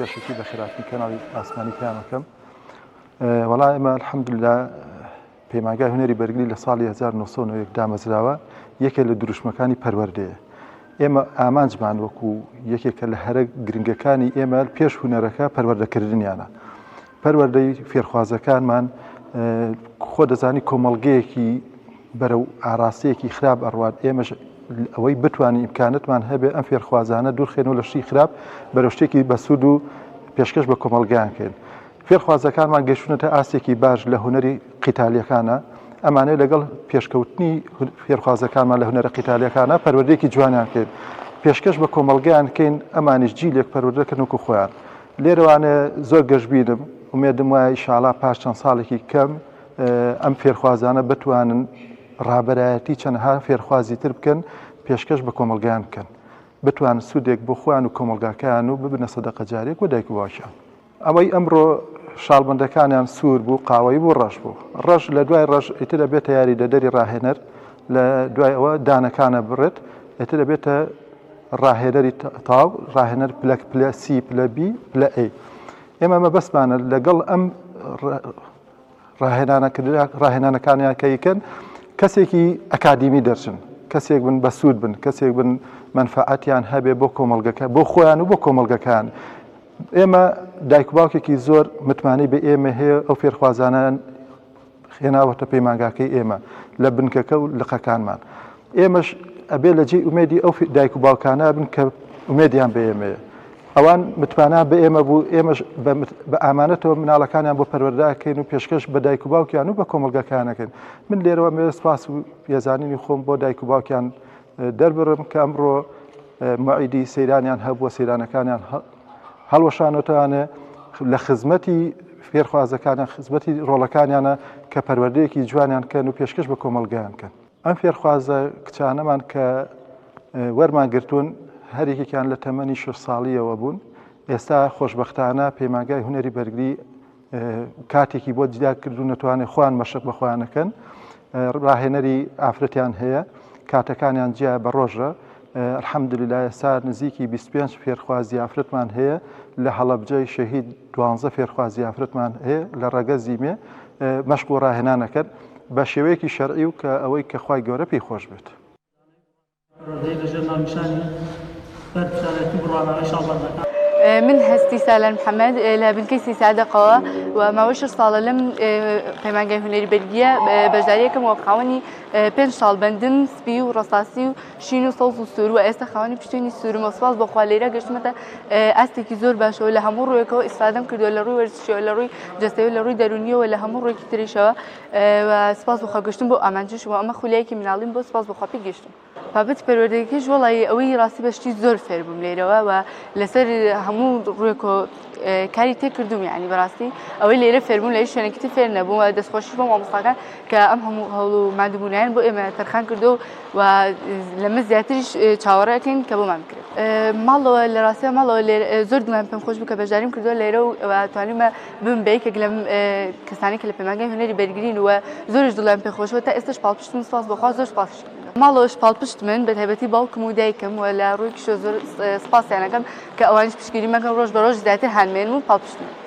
پێشکی بە خراپی کەناڵی ئاسمانی پیامەکەم وەڵای ئێمە الحەمدوللا پەیمانگای هونەری بەرگری لە ساڵی 1990 دامەزراوە یەکێک لە دروشمەکانی پەروەردەیە. ئێمە ئامانجمان وەکو یەکێکە لە هەرە گرنگەکانی ئێمە پێش هونەرەکە پەروەردەکردنیانە. پەروەردەی فێرخوازەکانمان خۆ دەزانی کۆمەڵگەیەکی بەرەو ئاراستەیەکی خراپ ئەڕوات. ئێمەش ئەوەی بتوانین ئیمکانەتمان هەبێ ئەم فێرخوازانە دوورخێنەوە لە شتی خراپ بەرەو شتێکی بەسوود و پێشکەش بە کۆمەڵگەیانکەین. فێرخوازەکانمان گەشتونەتە ئاستێکی باش لە هونەری قیتالیەکانە. ئەمانەیە لەگەڵ پێشکەوتنی فێرخوازەکانمان لە هونەرە قیتالیەکانە پەروەردەیەکی جوانیان کرد. پێشکەش بە کۆمەڵگەیان کەین ئەمانیش جیلێک پەروەردەکەن وەکو خۆیان. لێرەوانە زۆر گەشتبینم ومێدم وایە ئینشاڵڵا پاش چەند ساڵێکی کەم ئەم فێرخوازانە بتوانن ڕابەرایەتی چەندها فێرخوازی تر بکەن پێشکەش بە کۆمەڵگەیان بکەن، بتوانن سوودێک بۆ خۆیان و کۆمەڵگاکەیان و ببنە سەدەقە جارێک بۆ دایک و باوکیان. ئەوەی ئەمڕۆ شاڵبندەکانیان سوور بوو، قاوەیی بوو، ڕەش بوو. ڕەش لە دوای ڕەش ئیتر دەبێتە یاری دەدەری ڕاهێنەر، لە دوای ئەوە دانەکانە بڕێت، ئیتر دەبێتە ڕاهێنەری تاو، ڕاهێنەر پلە سی، پلە بی، پلە ئەی. ئێمە مەبەستمانە لەگەڵ ئەم ڕاهێنانەکانیان کەیکەن کەسێکی ئەکادیمی دەرچن، کەسێک بن بەسوود بن، کەسێک بن منفعەتیان هەبێ بۆ کۆمەڵگەکە، بۆ خۆیان و بۆ کۆمەڵگەکان. ئێمە دایک و باوکێکی زۆر متمانی بە ئێمە هەیە ئەو فێرخوازانان خێناوەتە پەیمانگاکەی ئێمە لە بنکەکە و لقەکانمان. ئێمەش ئەبێ لە جێی ئومێدی ئەو دایک و باوکانە بن کە ئومێدیان بە ئێمەیە. ئەوان متمانان بە ئێمە بوو، ئێمەش بە ئامانەتەوە مناڵەکانیان بۆ پەروەردەکەین و پێشکەش بە دایک و باوکیان و بە کۆمەڵگەکانەکەن. من لێرەوە مێ سپاس و پێزانینی خۆم بۆ دایک و باوکیان دەربڕم کە ئەمڕۆ مەعیدی سەیرانیان هەبووە، سەیرانەکانیان هەڵوەشانەوەتوانێ لە خزمەتی فێرخوازەکانیان، خزمەتی ڕۆڵەکانیانە کە پەروەردەیەکی جوانیان کەن و پێشکەش بە کۆمەڵگەیان کەن. ئەم فێرخوازە کچانەمان کە وەرمان گرتوون هەرێکێکیان لە تەمەنی 6 ساڵیەوە بوون. ئێستا خۆشبەختانە پەیمانگای هونەری بەرگری کاتێکی بۆ جیاکردو نەتوانێت خۆیان مەشق بە خۆیانەکەن. ڕاهێنەری ئافرەتیان هەیە، کاتەکانیان جیا بە ڕۆژە. الحەمدوللا ئێستا نزیکی 25 فێرخوازی ئافرەتمان هەیە، لە هەڵەبجەی شەهید 12 فێرخوازی ئافرەتمان هەیە لە ڕەگە زیمێ مەشق و ڕاهێنانەکەن بە شێوەیەکی شەرعی و کە ئەوەی کە خوای گەورە پێی خۆش بێت. من هەستی سالان محەممەد لە بنکەی سیسادە قەوە و ماوەی 6 ساڵە لەم پەیمانگای هونەری بەرگریە بەشداریەکەم وە خاوەنی 5 ساڵ بەندن، سپی و ڕەساسی و شین و سەوز و سوور و ئێستا خاوەنی پشتێنی سوورم. سوپاس بەخوا لێرە گەشتمەتە ئاستێکی زۆر باشەوە لە هەموو ڕوویەکەوە ئیسفادەم کردووە، لە ڕووی وەرزشیەوە، لە ڕووی جەستەوە، لە ڕووی دەرونیەوە، لە هەموو ڕوویەکی تریشەوە. سپاس بەخوا گەشتم بۆ ئامانجش و ئەمە خولیایەکی مناڵیم بۆ سپاس بەخوا پێی گەشتم. بابەت پەروەردەیەکیش وەڵی ئەوەی ڕاستی بەشتی زۆر فێر بووم لێرەوە و لەسەر هەموو ڕوویەکەوە کاری تێکردوم. یعنی بەڕاستی ئەوەی لێرە فێربووم لە هیچ شوێنێکی فێر نەبووم و دەستخۆشی بۆ مامۆستاکان کە ئەم هەموو هەوڵ و مادەبوونیان بۆ ئێمە تەرخان کردو و لەمە زیاتریش چاوەڕێکەین کە بۆمان کرد. ماڵەوە لە ڕاستیە ماڵەوە زۆر دڵیان پێم خۆش بوو کە بەشداریم کردووە لێرە و توانیمە بم بە یەکێک لەم کەسانی کە لە پەیمانگای هونەری بەرگرین و زۆرش دڵیان پێ خۆشەوە تا ئێستاش پاڵپشتم. سپاس بەخوا زۆر سپاس. ماڵەوەش پاڵپشت من بە تایبەتی باوکم و دایکم و لە ڕووی کشە زۆر سپاسیانەکەم کە ئەوانش پشتگیری مەکەن ڕۆژ بە ڕۆژ زیاتر هەنمێن و پاڵپشت من.